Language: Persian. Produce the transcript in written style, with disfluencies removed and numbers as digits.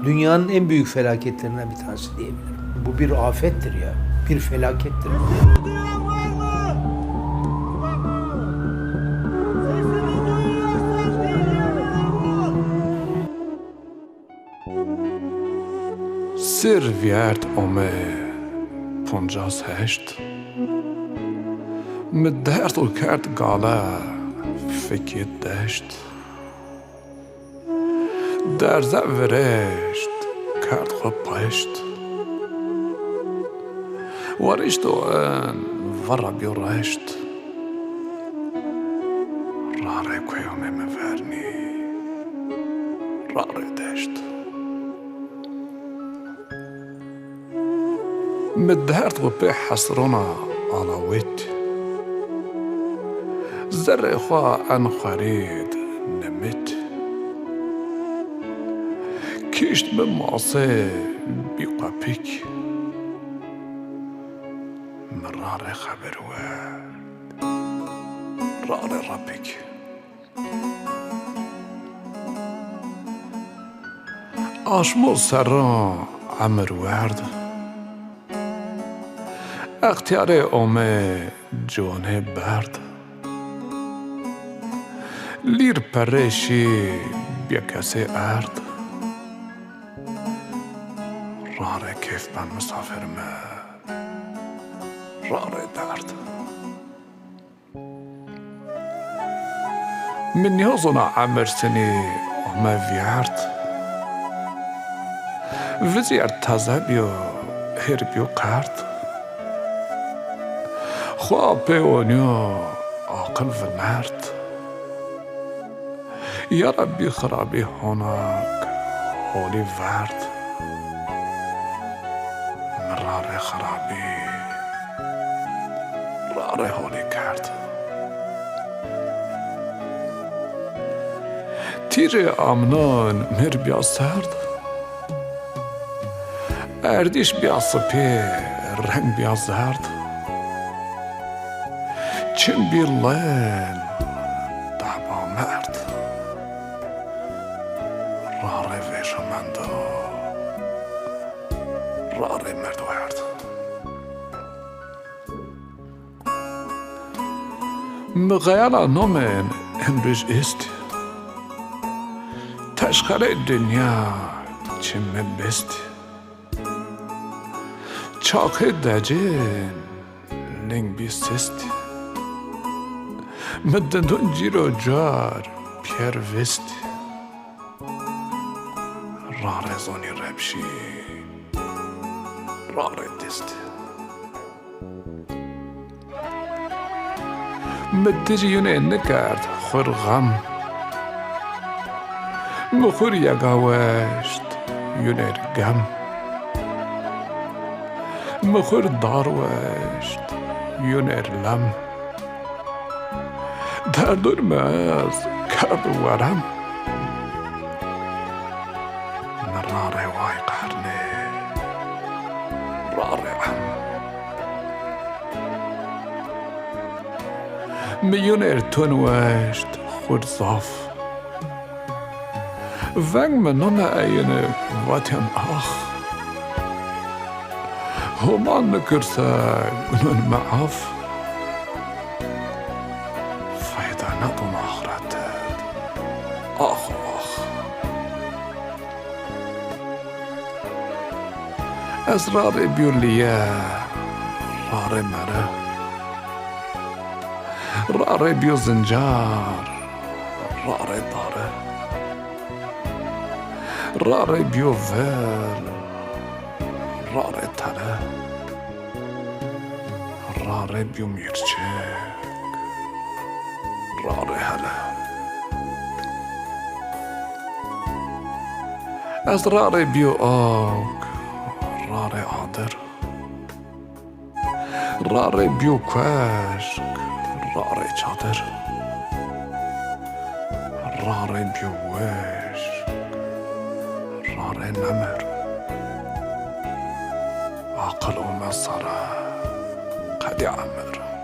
Dünyanın en büyük felaketlerinden bir tanesi diyebilirim. Bu bir afettir ya. Bir felakettir. Servjert ome punjas hesht Me dert u kert gala fikit desht Derze veresht kert khub pasht Warisht u en varra bjo resht Rare kujome me verni Rare desht مدهرت وبي حسرنا على ويت زر خوا أن خريد نمت كيشت بمعصي بيقى بيك مرار خبر رار ربك أشمو سران عمر ورد اختیار اومه جوانه برد لیر پرشی بیا کسی ارد راره کیف بن مسافر ما راره درد من نیازونا عمر سنی اومه ویارد وزیر تازه بیو هر بیو قرد خواب پیونیو عقل و مرد یا ربی خرابی هناک حالی ورد مرار خرابی رار حالی کرد تیر امنان مر بیا سرد اردیش بیا سپی رنگ بیا زرد چین بی لیل دعبا مرد راره ویشمندو راره مرد ورد مغیالا نومن امروز است تشخر دنیا چین مبست چاقه دجین لنگ بیست مدندون جیرو جار پیر وست راره زونی ربشی راره دست مدجیونه نکرد خور غم مخور یگاوشت یونر گم مخور داروشت یونر لم در durmaz کرد ورم مراره وای قرنه راره میونر تنوشت خود صاف ونگ منون اینه واتن آخ همان نکرسه گنون معاف ندون آخرتت آخ از راره بیولیه راره مره راره بیو زنجار راره داره راره بیو ول راره تره راره بیو میرچه راره هله از راره بیو آگ راره آدر راره بیو کشک راره چادر راره بیو وشک راره نمر عقل و مساره قدی عمر